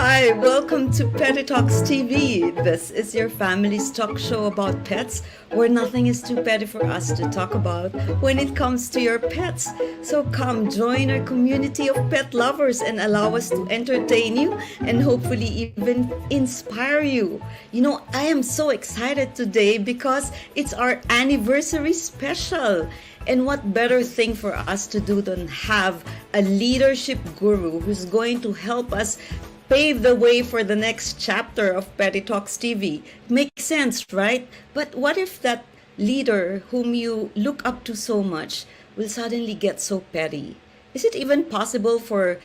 Hi, welcome to Petty Talks TV. This is your family's talk show about pets, where nothing is too petty for us to talk about when it comes to your pets. So come join our community of pet lovers and allow us to entertain you and hopefully even inspire you. I am so excited today because it's our anniversary special. And what better thing for us to do than have a leadership guru who's going to help us pave the way for the next chapter of Petty Talks TV. Makes sense, right? But what if that leader whom you look up to so much will suddenly get so petty? Is it even possible for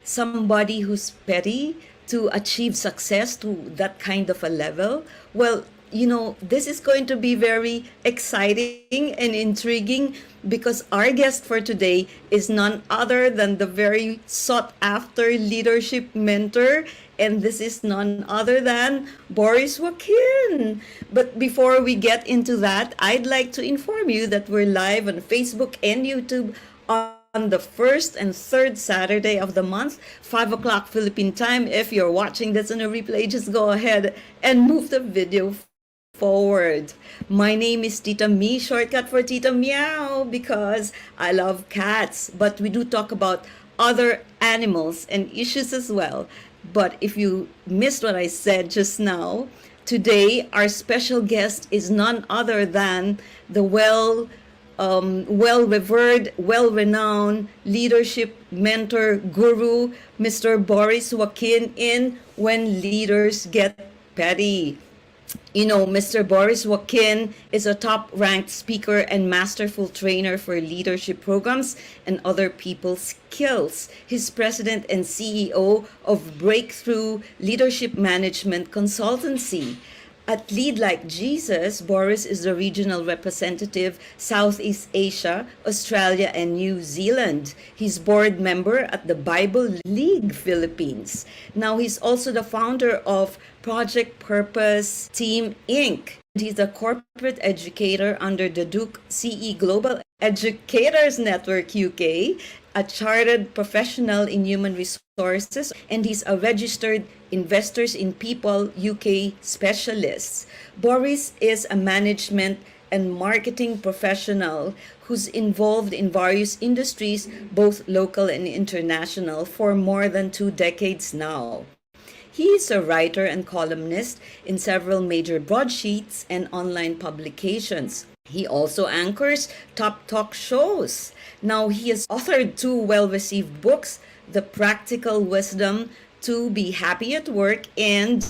somebody who's petty to achieve success to that kind of a level? Well, this is going to be very exciting and intriguing because our guest for today is none other than the very sought after leadership mentor. And this is none other than Boris Joaquin. But before we get into that, I'd like to inform you that we're live on Facebook and YouTube on the first and third Saturday of the month, 5 o'clock Philippine time. If you're watching this on a replay, just go ahead and move the video forward. My name is Tita Mee, shortcut for Tita Meow, because I love cats, but we do talk about other animals and issues as well. But if you missed what I said just now, today our special guest is none other than the well-revered, well-renowned leadership mentor guru, Mr. Boris Joaquin in When Leaders Get Petty. Mr. Boris Joaquin is a top-ranked speaker and masterful trainer for leadership programs and other people's skills. He's president and CEO of Breakthrough Leadership Management Consultancy. At Lead Like Jesus, Boris is the regional representative, Southeast Asia, Australia, and New Zealand. He's board member at the Bible League Philippines. Now, he's also the founder of Project Purpose Team Inc. He's a corporate educator under the Duke CE Global Educators Network UK, a chartered professional in human resources, and he's a registered Investors in People UK specialist. Boris is a management and marketing professional who's involved in various industries, both local and international, for more than 2 decades now. He is a writer and columnist in several major broadsheets and online publications. He also anchors top talk shows. Now, he has authored 2 well-received books, The Practical Wisdom to Be Happy at Work and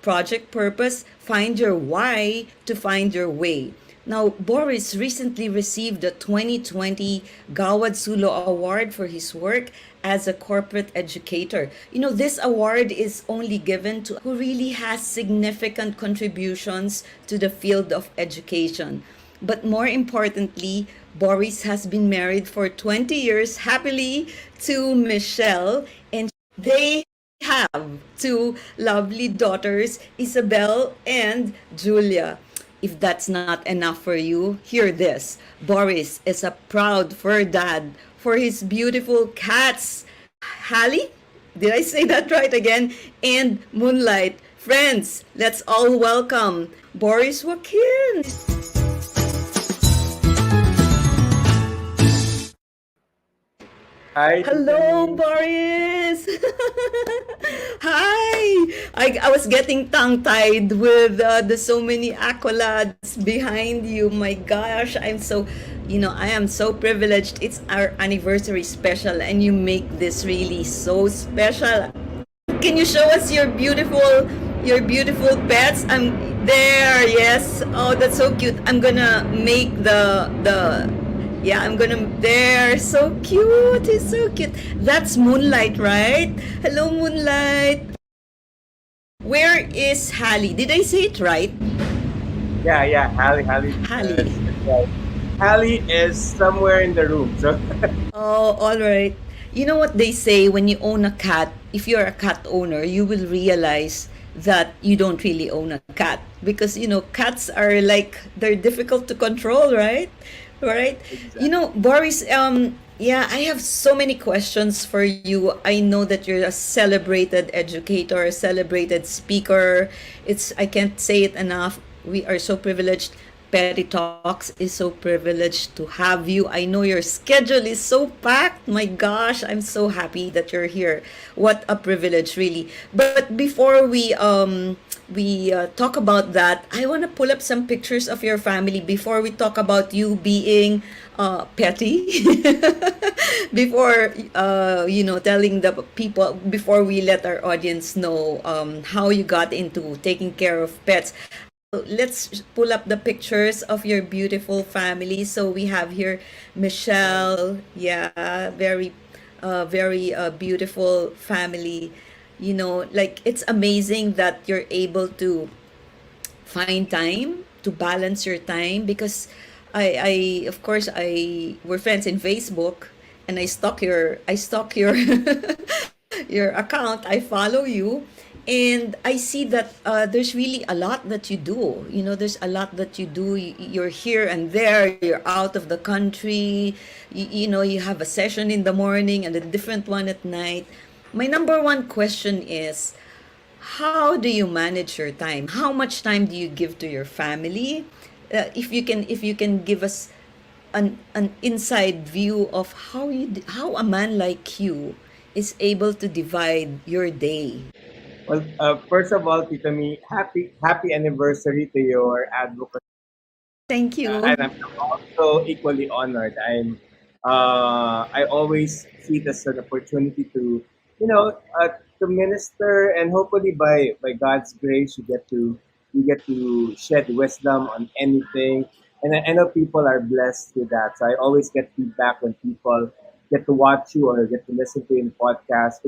Project Purpose, Find Your Why to Find Your Way. Now, Boris recently received the 2020 Gawad Sulo Award for his work as a corporate educator. This award is only given to who really has significant contributions to the field of education. But more importantly, Boris has been married for 20 years happily to Michelle, and they have 2 lovely daughters, Isabel and Julia. If that's not enough for you, hear this. Boris is a proud fur dad for his beautiful cats, Halle, did I say that right again? And Moonlight. Friends, let's all welcome Boris Joaquin. Hi, Tita Hello, Mee. Boris. Hi. I was getting tongue-tied with the so many accolades behind you. My gosh, I am so privileged. It's our anniversary special, and you make this really so special. Can you show us your beautiful pets? I'm there. Yes. Oh, that's so cute. I'm gonna make the yeah, I'm gonna there. So cute. He's so cute. That's Moonlight, right? Hello, Moonlight. Where is Halle? Did I say it right? Yeah, Halle, Halle. right. Halle is somewhere in the room. So, Oh, all right. You know what they say when you own a cat, if you're a cat owner, you will realize that you don't really own a cat because cats are like they're difficult to control, right? Right? exactly. Boris, Yeah, I have so many questions for you. I know that you're a celebrated educator, a celebrated speaker. I can't say it enough. We are so privileged. Petty Talks is so privileged to have you. I know your schedule is so packed. My gosh, I'm so happy that you're here. What a privilege, really. But before we talk about that, I want to pull up some pictures of your family before we talk about you being petty. Before telling the people, before we let our audience know how you got into taking care of pets. Let's pull up the pictures of your beautiful family. So we have here Michelle. Yeah, very beautiful family. Like it's amazing that you're able to find time to balance your time, because I of course I we're friends in Facebook, and I stalk your your account. I follow you, and I see that there's really a lot that you do. There's a lot that you do. You're here and there. You're out of the country. You have a session in the morning and a different one at night. My number one question is, how do you manage your time? How much time do you give to your family? If you can give us an inside view of how a man like you is able to divide your day. Well, first of all, Tita Mee, happy anniversary to your advocacy. Thank And you. I'm also equally honored. I always see it as an opportunity to, to minister, and hopefully by God's grace, you get to shed wisdom on anything. And I know people are blessed with that. So I always get feedback when people get to watch you or get to listen to you in podcasts.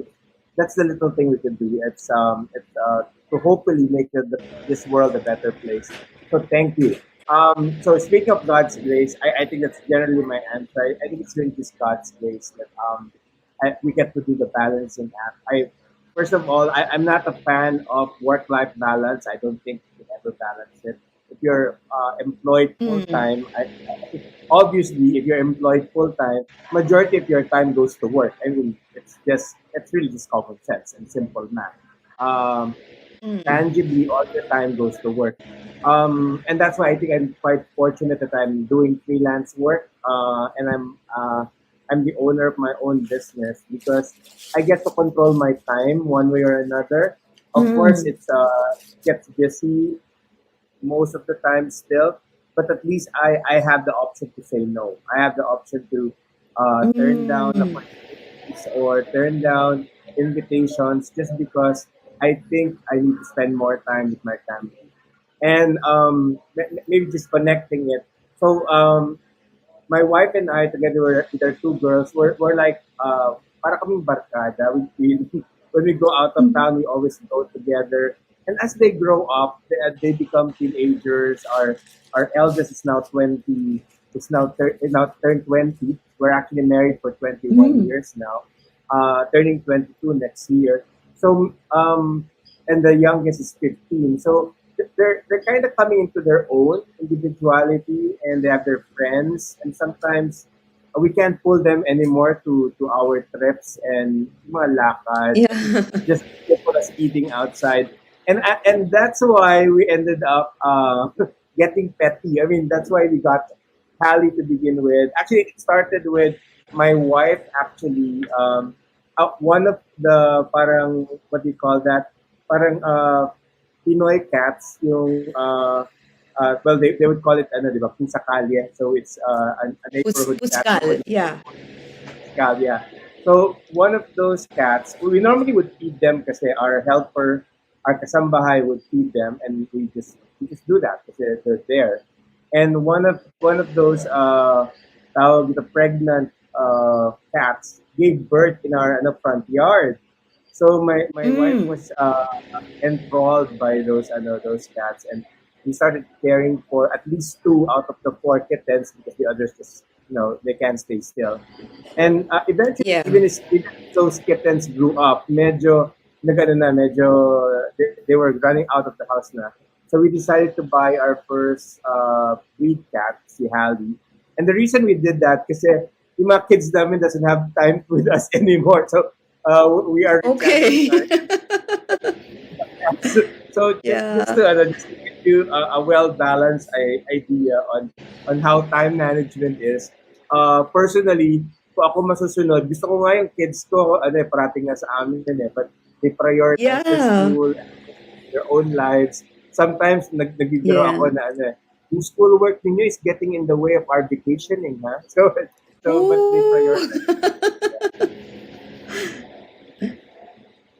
That's the little thing we can do. It's to hopefully make this world a better place. So thank you. So speaking of God's grace, I think that's generally my answer. I think it's really just God's grace that we get to do the balancing act. First of all, I'm not a fan of work-life balance. I don't think you can ever balance it. If you're employed full Mm, time, obviously, if you're employed full time, majority of your time goes to work. I mean, it's really just common sense and simple math. Um, mm, Tangibly, all the time goes to work. And that's why I think I'm quite fortunate that I'm doing freelance work, and I'm the owner of my own business because I get to control my time one way or another. Of course, mm, it gets busy most of the time still, but at least I have the option to say no. I have the option to turn down mm. opportunities or turn down invitations just because I think I need to spend more time with my family. And maybe just connecting it. So my wife and I, together with our two girls, we're like, para kaming barkada. When we go out of town, we always go together. And as they grow up, they become teenagers. Our eldest is now 20. Is now turned 20. We're actually married for 21 Mm. years now, turning 22 next year. So, and the youngest is 15. So they're kind of coming into their own individuality, and they have their friends, and sometimes we can't pull them anymore to our trips and mga lakad and Yeah. just for us eating outside. And that's why we ended up getting petty. I mean, that's why we got Halle to begin with. Actually, it started with my wife. Actually, one of the parang, what do you call that? Parang Pinoy cats, yung well, they would call it ano, di ba? Pusakalia. So it's a neighborhood cat. Puskal. Yeah. Yeah. So one of those cats, we normally would feed them kasi our helper, our kasambahay would feed them, and we just do that because they're there. And one of those tawag the pregnant cats gave birth in our front yard. So my wife Mm. was enthralled by those cats, and we started caring for at least two out of the four kittens because the others just they can't stay still. And eventually, Yeah. even as those kittens grew up, medyo they were running out of the house na. So we decided to buy our first breed cat, si Halle. And the reason we did that, kasi yung mga kids namin doesn't have time with us anymore. So we are rechanneling Okay. our so, just Yeah. to just to give you a well balanced idea on how time management is. Personally, kung ako masusunod, gusto ko nga yung kids ko, parating nga sa amin din but they prioritize their Yeah. school, their own lives. Sometimes nagbibiro Yeah. ako na yung schoolwork ninyo is getting in the way of our vacationing, ha? So but they Oh. prioritize.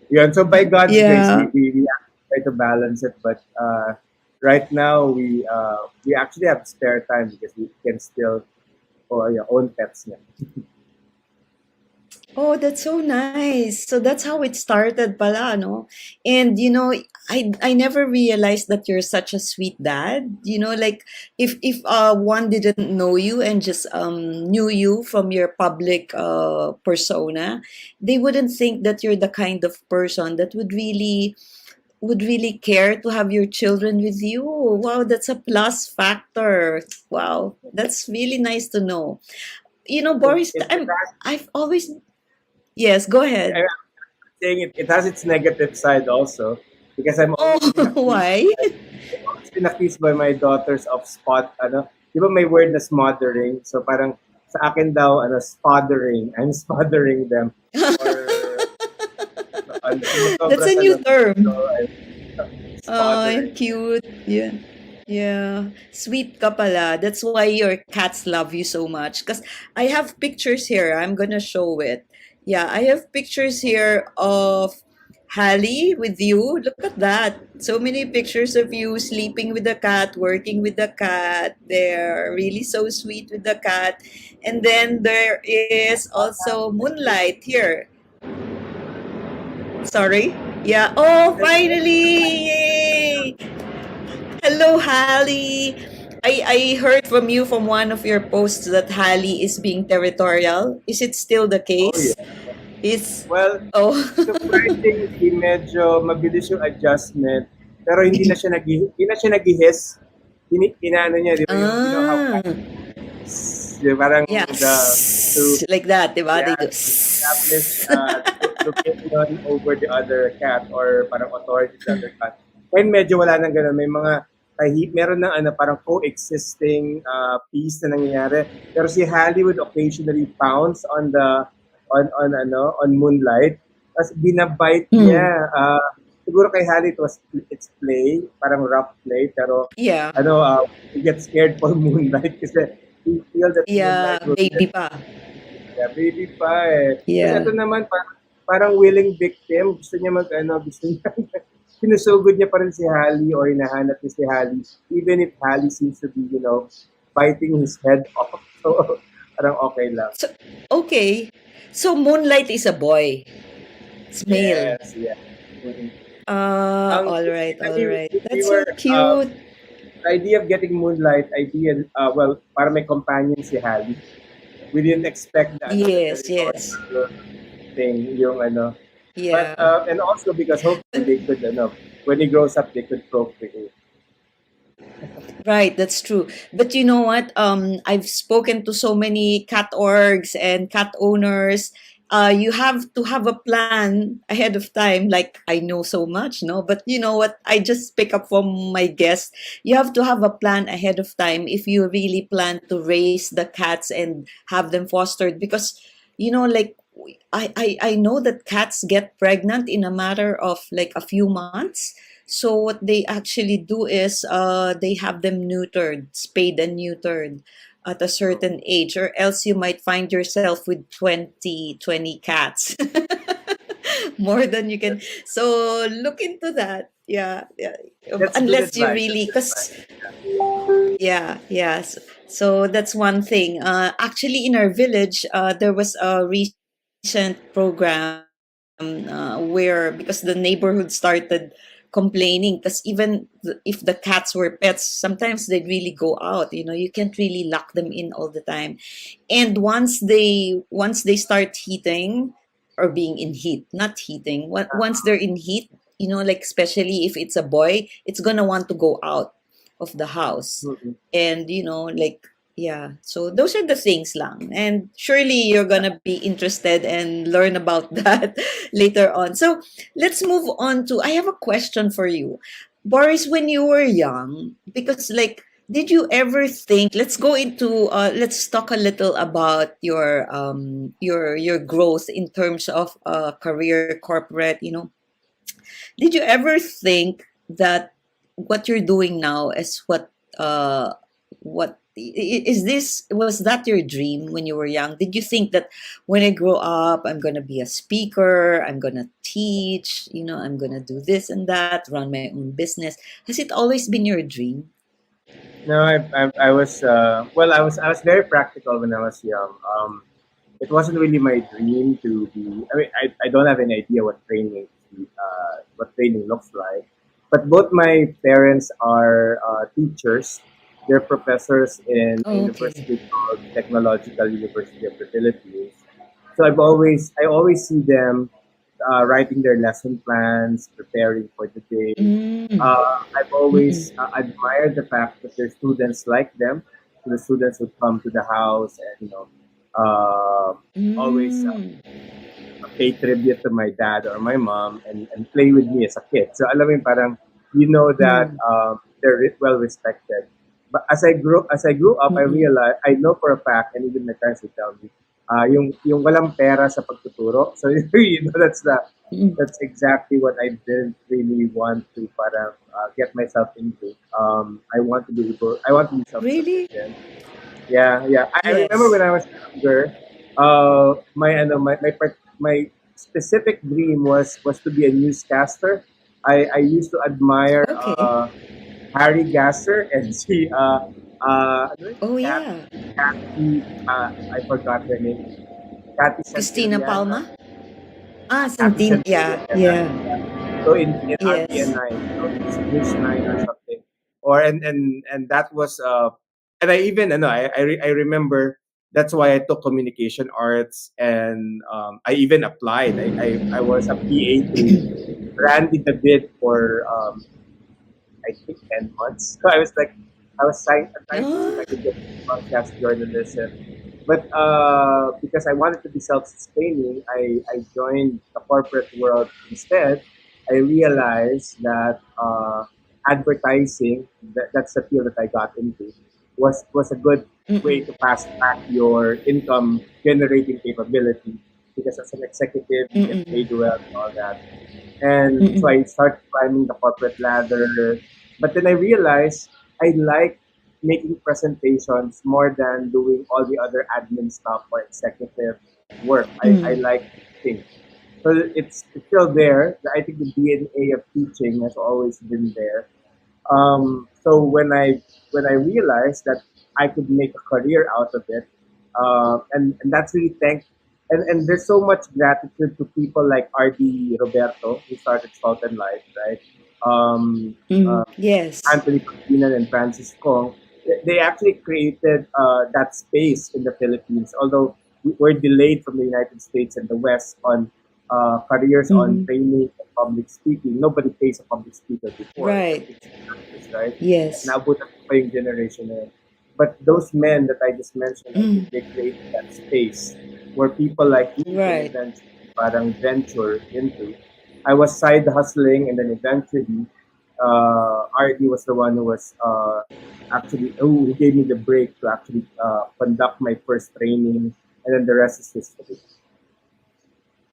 Yun. So by God's grace, Yeah. we actually try to balance it. But right now, we actually have spare time because we can still own pets. Yeah. Oh, that's so nice. So that's how it started pala, no? And I never realized that you're such a sweet dad. Like if one didn't know you and just knew you from your public persona, they wouldn't think that you're the kind of person that would really care to have your children with you. Wow, that's a plus factor. Wow, that's really nice to know. It, Boris, it, it has, I've always Yes, go ahead. I'm saying it has its negative side also because I'm Oh, always been accused. why? I've always been accused by my daughters of di ba may word na smothering? So parang sa akin daw, smothering. I'm smothering them. Or, That's sumusobra a sa new so term. I'm Oh, smothering. cute. Yeah. Yeah. Sweet ka pala. That's why your cats love you so much. Because I have pictures here. I'm gonna show it. Yeah, I have pictures here of Halle with you. Look at that. So many pictures of you sleeping with the cat, working with the cat. They're really so sweet with the cat. And then there is also Moonlight here. Sorry? Yeah. Oh, finally! Yay! Hello, Halle. I heard from you from one of your posts that Halle is being territorial. Is it still the Oh case? yeah. Is Well, oh surprisingly, medyo mabilis yung adjustment. Pero hindi na siya nag-hiss. Inaano niya, di ba yung, how ah cats, parang yeah to, like that, diba? They yeah, do. to establish dominion over the other cat or parang authority to the other cat. And medyo wala nang ganun. May mga meron ng parang coexisting piece na nangyayari. Pero si Halle would occasionally pounce on Moonlight. Tapos binabite Hmm. niya. Siguro kay Halle it's play, parang rough play, pero Yeah, we get scared for Moonlight kasi we feel that yeah, Moonlight will baby get pa. baby pa eh. Tapos Yeah. ito naman parang willing victim, gusto niya gusto niya sinusugod niya pa rin si Halle or hinahanap niya si Halle even if Halle seems to be, biting his head off. So parang okay lang. So okay. So Moonlight is a boy. It's male. Yes, yeah. Mhm. All right, all right. We That's so were, cute. the idea of getting Moonlight, well, para may companion si Halle. We didn't expect the Yes, yes. territorial thing, yung But, Yeah. and also because hopefully they could, when he grows up, they could procreate. Right, that's true. But you know what? I've spoken to so many cat orgs and cat owners. You have to have a plan ahead of time. Like I know so much, no? But you know what? I just pick up from my guests. You have to have a plan ahead of time if you really plan to raise the cats and have them fostered. Because like I know that cats get pregnant in a matter of like a few months. So what they actually do is they have them neutered, spayed and neutered at a certain age, or else you might find yourself with 20 cats. More than you can. So look into that. Yeah, yeah. That's good Unless you advice. That's really, good advice. because yeah, yes. So that's one thing. Actually, in our village, there was a recent program where because the neighborhood started complaining because even if the cats were pets, sometimes they'd really go out. You can't really lock them in all the time. And once they start heating or being in heat, not heating. Once they're in heat, like especially if it's a boy, it's gonna want to go out of the house Mhm. and like Yeah. So those are the things lang. And surely you're gonna be interested and learn about that later on. So let's move on to I have a question for you. Boris, when you were young, because like did you ever think let's go into let's talk a little about your growth in terms of career corporate, did you ever think that what you're doing now is is this was that your dream when you were young? Did you think that when I grow up I'm going to be a speaker, I'm going to teach, I'm going to do this and that, run my own business? Has it always been your dream? No, I was well. I was very practical when I was young. It wasn't really my dream to be. I mean, I don't have any idea what training looks like. But both my parents are teachers. They're professors in a Okay. university called Technological University of the Philippines. So I always see them writing their lesson plans, preparing for the day. Mm. I've always Mm-mm. admired the fact that their students like them. So the students would come to the house and always Mm. pay tribute to my dad or my mom and play with me as a kid. So alam mo yun, parang that Mm. they're well respected. But as I grew up, I Mm-mm. realized I know for a fact, and even my parents would tell me, yung walang pera sa pagtuturo. So Mm. that's exactly what I didn't really want to get myself into. I want to be self Really? sufficient. Yeah, yeah. I remember when Yes. I was younger, my specific dream was to be a newscaster. I used to admire Okay. Harry Gasser and see ano yun? Oh yeah. Kathy, I forgot her name. Kathy Christina Santillan. Palma? Ah, Kathy Santin. Santillan. Yeah, Yeah. yeah. So in Yes. RTN9, so it's News 9 or something, or and that was and I even ano I remember that's why I took communication arts and I even applied. I was a PA to Randy the Bid for I think 10 months. So I was trying to see if Ah, I could get broadcast journalism. But because I wanted to be self-sustaining, I joined the corporate world instead. I realized that advertising, that's the field that I got into, was a good way mm-mm, to fast track your income generating capability. Because as an executive, you get mm-mm, paid well and all that. And so mm-mm, I started climbing the corporate ladder. But then I realized I like making presentations more than doing all the other admin stuff or executive work. I mm, like teaching. So it's still there. I think the DNA of teaching has always been there. So when I realized that I could make a career out of it, and that's really and there's so much gratitude to people like RD Roberto who started Salt and Life, right? Um, mm. uh, Yes. Anthony Pangilinan and Francis Kong, they actually created that space in the Philippines. Although we're delayed from the United States and the West on careers on Mm-mm. training and public speaking. Nobody pays a public speaker before. Right. It's practice, right? Yes. Naabutan ko pa yung generation na yun. But those men that I just mentioned, I think Mm. they created that space where people like me can Right. eventually parang venture into. I was side hustling and then eventually RD was the one who was actually who gave me the break to actually conduct my first training, and then the rest is history.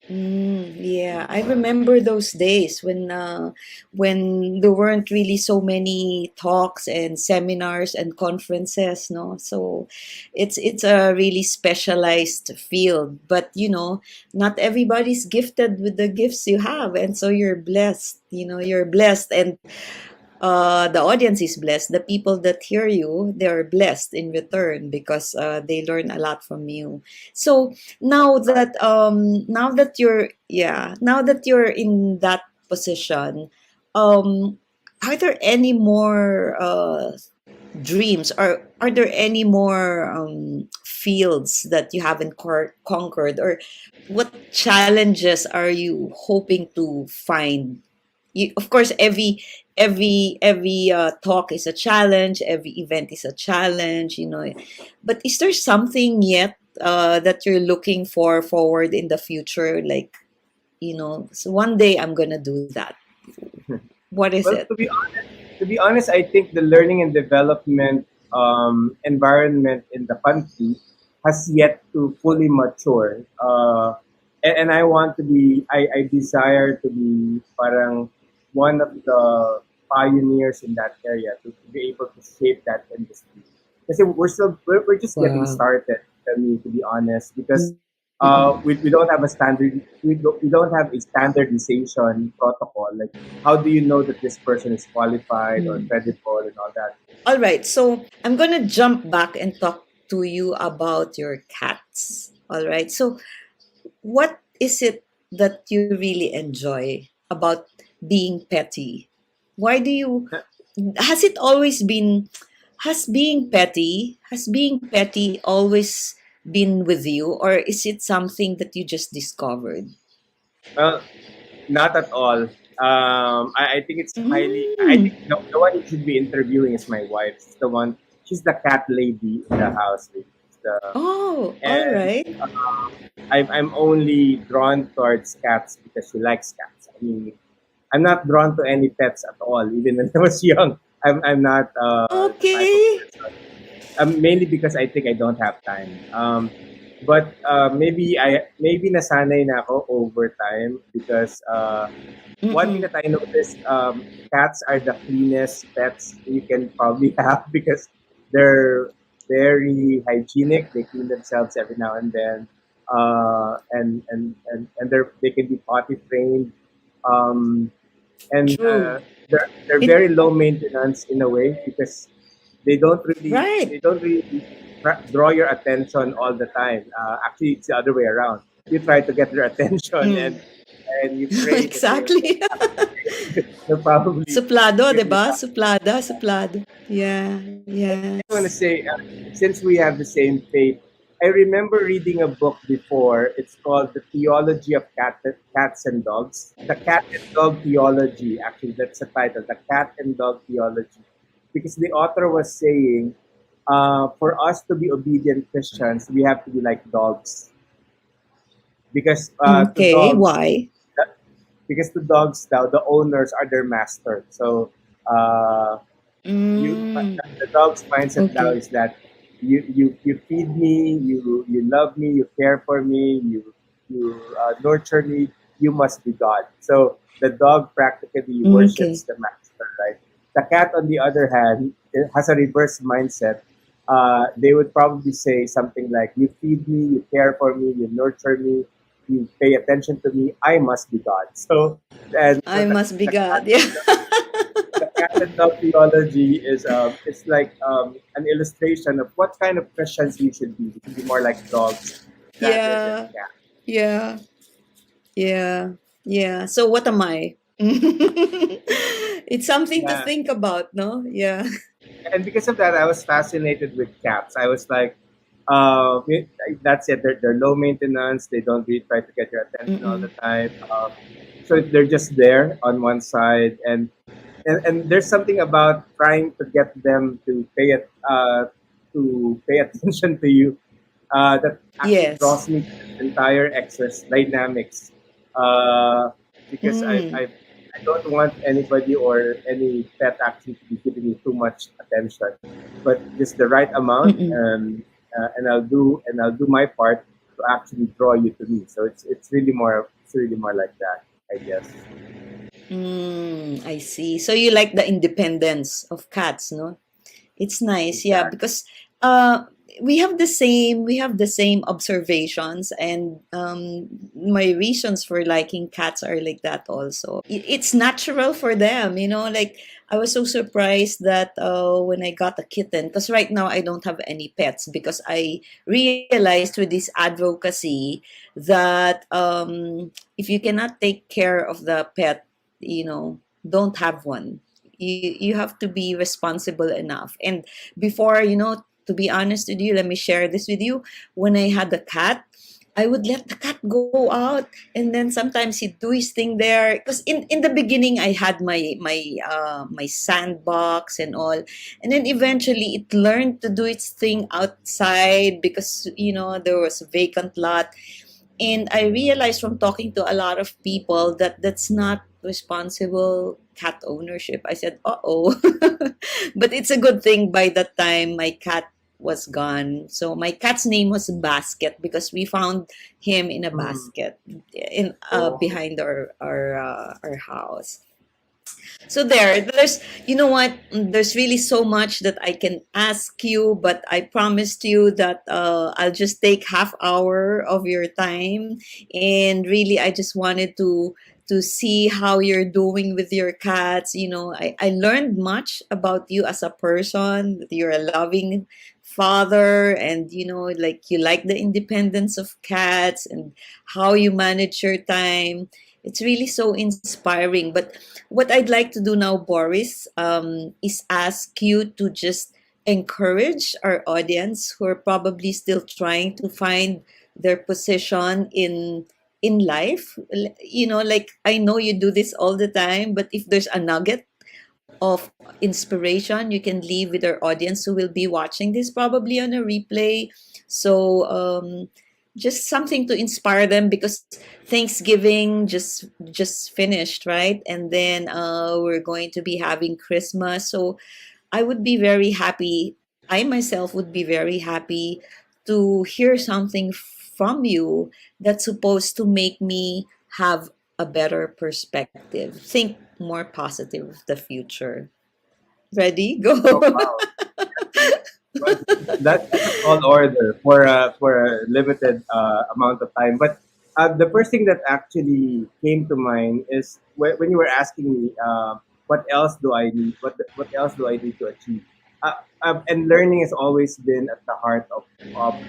Yeah, I remember those days when there weren't really so many talks and seminars and conferences, no. So it's a really specialized field, but not everybody's gifted with the gifts you have, and so you're blessed. You're blessed, and the audience is blessed. The people that hear you, they're blessed in return because they learn a lot from you. So now that you're in that position, um, are there any more dreams? Are there any more fields that you haven't conquered, or what challenges are you hoping to find Of course, every talk is a challenge, every event is a challenge, but is there something yet that you're looking for forward in the future, like, so one day I'm gonna do that? What is Well, it? to be honest, I think the learning and development environment in the country has yet to fully mature. And I want to be, I desire to be parang one of the pioneers in that area to be able to shape that industry. Kasi we're just getting Wow. started, to be honest, because Mm-mm. we don't have a standard, we don't have a standardization protocol. Like, how do you know that this person is qualified or Mm. credible and all that? All right, so I'm gonna jump back and talk to you about your cats. All right, so what is it that you really enjoy about being petty? Why do you, has it always been, has being petty always been with you, or is it something that you just discovered? Well, not at all. I think it's highly. I Mm. think the one you should be interviewing is my wife. She's the one. She's the cat lady in the house. She's the, Oh, all and right. I'm only drawn towards cats because she likes cats. I mean, I'm not drawn to any pets at all. Even when I was young, I'm not the type of Okay. person. Mainly because I think I don't have time. But maybe nasanay na ako over time because one thing Mm-mm. that I noticed, cats are the cleanest pets you can probably have because they're very hygienic. They clean themselves every now and then, and they can be potty trained, um, and True. they're It, very low maintenance in a way because right. they don't really draw your attention all the time. Actually, it's the other way around. You try to get their attention, Mm. and you pray that Exactly. they'll probably Suplado, give 'di you ba? back. Suplada, suplado. Yeah, I want to yes. say, since we have the same faith, I remember reading a book before. It's called The Theology of Cats and Dogs. The Cat and Dog Theology, actually, that's the title, The Cat and Dog Theology. Because the author was saying, for us to be obedient Christians, we have to be like dogs. Because to Okay, dogs, why? now the owners are their master. So uh, Mm, the dog's mindset now okay. is that you feed me, you love me, you care for me, you nurture me. You must be God. So the dog practically worships Okay. the master, right? The cat, on the other hand, it has a reverse mindset. They would probably say something like, "You feed me, you care for me, you nurture me, you pay attention to me. I must be God." So, and so I must be the cat God. Yeah. the cat and dog theology is it's like an illustration of what kind of Christians we should be. We should be more like dogs rather than Yeah. cats. Yeah. Yeah. Yeah. So what am I? It's something to Yeah, think about, no? Yeah. and because of that, I was fascinated with cats. I was like, it- that's it. They're low maintenance. They don't really try to get your attention all the Mm-mm. time. So they're just there on one side, and there's something about trying to get them to pay attention to you that actually Yes. draws me to the entire excess dynamics uh, because Mm. I don't want anybody or any pet actually to be giving me too much attention, but just the right amount, Mm-mm. and I'll do my part to actually draw you to me. So it's really more like that, I guess. Mm, I see. So you like the independence of cats, no? It's nice, yeah, Exactly. because we have the same observations, and my reasons for liking cats are like that also. It's natural for them, like I was so surprised that when I got a kitten, because right now I don't have any pets because I realized with this advocacy that if you cannot take care of the pet, don't have one. You have to be responsible enough. And before, to be honest with you, let me share this with you. When I had a cat, I would let the cat go out, and then sometimes he'd do his thing there. Because in the beginning, I had my sandbox and all, and then eventually it learned to do its thing outside because there was a vacant lot. And I realized from talking to a lot of people that that's not responsible cat ownership. I said, "Uh-oh." But it's a good thing by that time my cat was gone. So my cat's name was Basket because we found him in a Mm. basket in Oh, behind our house. So there's you know what? There's really so much that I can ask you, but I promised you that I'll just take half hour of your time, and really I just wanted to see how you're doing with your cats. I learned much about you as a person. That you're a loving father, and like you like the independence of cats and how you manage your time. It's really so inspiring. But what I'd like to do now, Boris, is ask you to just encourage our audience who are probably still trying to find their position in life. Like I know you do this all the time, but if there's a nugget of inspiration you can leave with our audience who will be watching this probably on a replay. So just something to inspire them because Thanksgiving just finished, right? And then we're going to be having Christmas. So I would be very happy. I myself would be very happy to hear something from you that's supposed to make me have a better perspective, think more positive of the future. Ready? Go. oh wow. Well, that's a tall order for a limited amount of time. But the first thing that actually came to mind is when you were asking me, what else do I need? What else do I need to achieve? And learning has always been at the heart of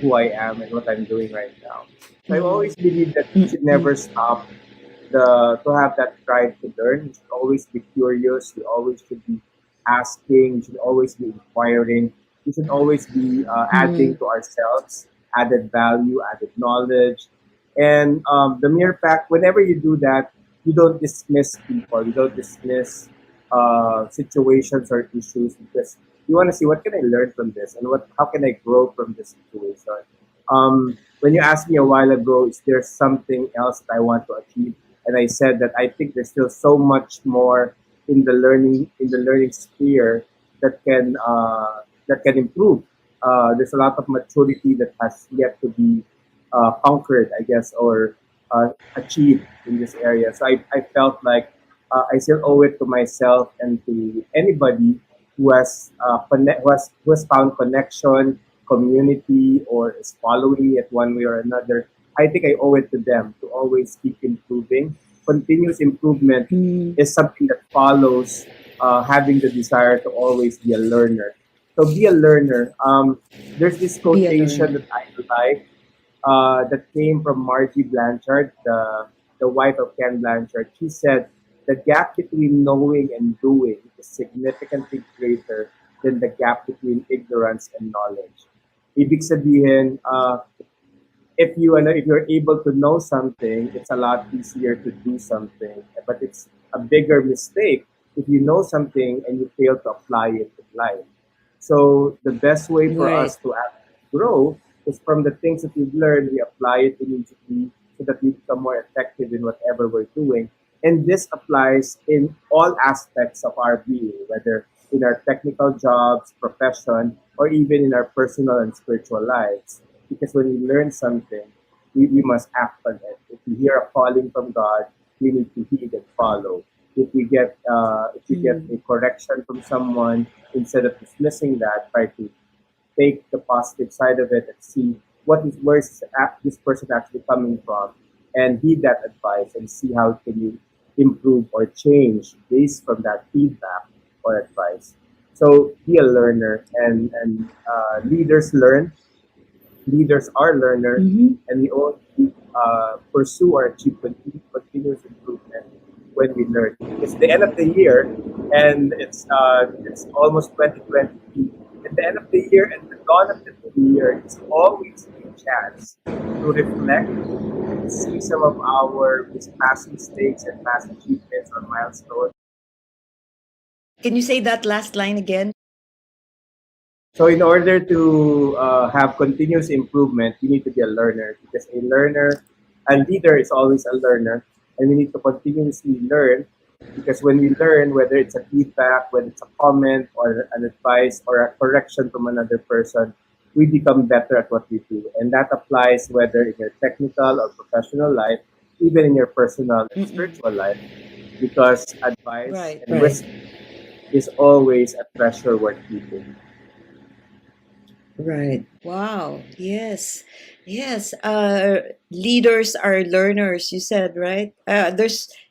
who I am and what I'm doing right now. So I Mm, always believe that you should mm, never stop to have that drive to learn. You should always be curious. You always should be asking. You should always be inquiring. You should always be adding mm, to ourselves, added value, added knowledge. And the mere fact, whenever you do that, you don't dismiss people. You don't dismiss situations or issues because you want to see what can I learn from this and how can I grow from this situation. When you asked me a while ago, is there something else that I want to achieve? And I said that I think there's still so much more in the learning sphere that can improve. There's a lot of maturity that has yet to be conquered, I guess, or achieved in this area. So I felt like I still owe it to myself and to anybody who has found connection, community, or is following me at one way or another. I think I owe it to them to always keep improving. Continuous improvement mm. is something that follows having the desire to always be a learner. So be a learner. There's this Be a quotation learner. that I like that came from Margie Blanchard, the wife of Ken Blanchard. She said, the gap between knowing and doing is significantly greater than the gap between ignorance and knowledge. Ibig sabihin, if you're able to know something, it's a lot easier to do something. But it's a bigger mistake if you know something and you fail to apply it in life. So the best way for us Right. to grow is from the things that we've learned, we apply it immediately so that we become more effective in whatever we're doing. And this applies in all aspects of our being, whether in our technical jobs, profession, or even in our personal and spiritual lives. Because when we learn something, we must act on it. If we hear a calling from God, we need to heed and follow. If we get Mm, a correction from someone, instead of dismissing that, try to take the positive side of it and see this person actually coming from, and heed that advice and see how can you improve or change based from that feedback or advice. So be a learner, and leaders are learner, mhm. and we all pursue or achieve continuous improvement when we learn. It's the end of the year, and it's almost 2020. At the end of the year and the dawn of the new year, it's always chance to reflect and see some of our past mistakes and past achievements or milestones. Can you say that last line again? So, in order to have continuous improvement, you need to be a learner because a learner, a leader is always a learner, and we need to continuously learn because when we learn, whether it's a feedback, whether it's a comment or an advice or a correction from another person, we become better at what we do. And that applies whether in your technical or professional life, even in your personal and Mm-mm. spiritual life, because advice Right, and right. wisdom is always a treasure worth keeping. Right. Wow. Yes. Yes. Leaders are learners, you said, right?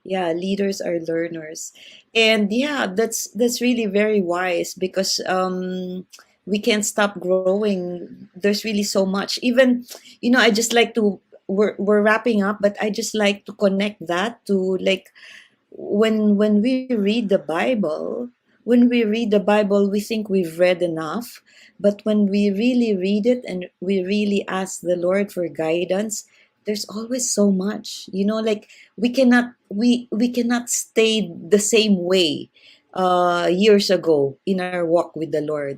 Yeah, leaders are learners. And yeah, that's really very wise because we can't stop growing. There's really so much. Even, I just like to we're wrapping up, but I just like to connect that to like when we read the Bible, we think we've read enough, but when we really read it and we really ask the Lord for guidance, there's always so much. Like we cannot stay the same way years ago in our walk with the Lord.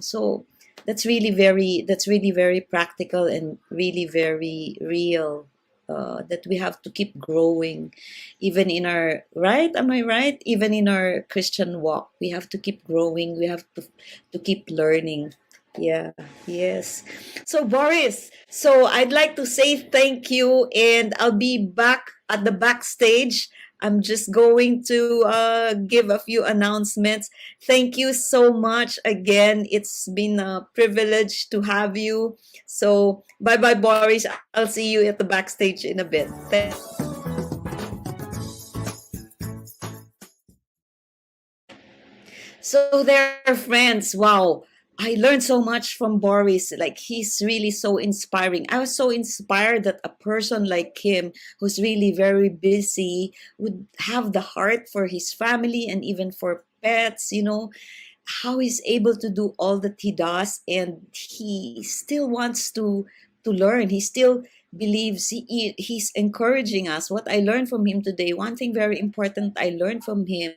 So that's really very practical and really very real. That we have to keep growing even in our right am I right even in our Christian walk we have to keep growing, we have to keep learning. Yeah. Yes. So Boris, so I'd like to say thank you, and I'll be back at the backstage. I'm just going to give a few announcements. Thank you so much again. It's been a privilege to have you. So bye bye Boris, I'll see you at the backstage in a bit. So there, friends. Wow. I learned so much from Boris. Like, he's really so inspiring. I was so inspired that a person like him, who's really very busy, would have the heart for his family and even for pets, how he's able to do all that he does, and he still wants to learn. He still believes he's encouraging us. What I learned from him today, one thing very important I learned from him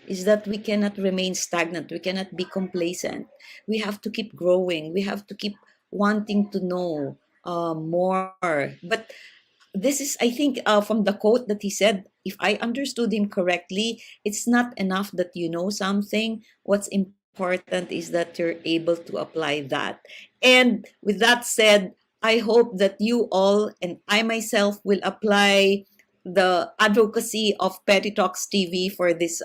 is that we cannot remain stagnant, we cannot be complacent. We have to keep growing, we have to keep wanting to know more. But this is, I think, from the quote that he said, if I understood him correctly, it's not enough that you know something. What's important is that you're able to apply that. And with that said, I hope that you all and I myself will apply the advocacy of Petty Talks TV for this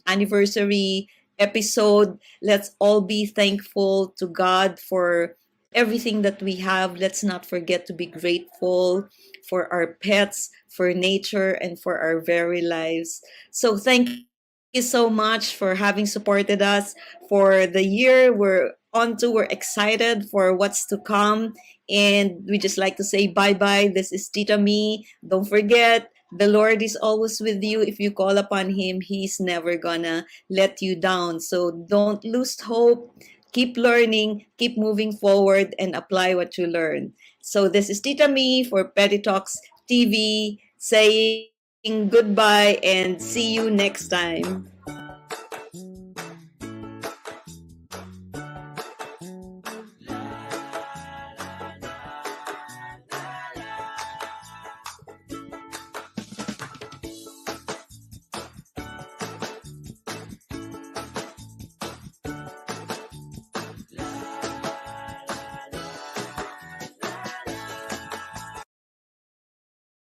anniversary episode. Let's all be thankful to God for everything that we have. Let's not forget to be grateful for our pets, for nature, and for our very lives. So thank you so much for having supported us for the year we're excited for what's to come. And we just like to say bye-bye. This is Tita Mee. Don't forget, the Lord is always with you. If you call upon Him, He's never gonna let you down. So don't lose hope. Keep learning, keep moving forward, and apply what you learn. So this is Tita Mee for Petty Talks TV saying goodbye and see you next time.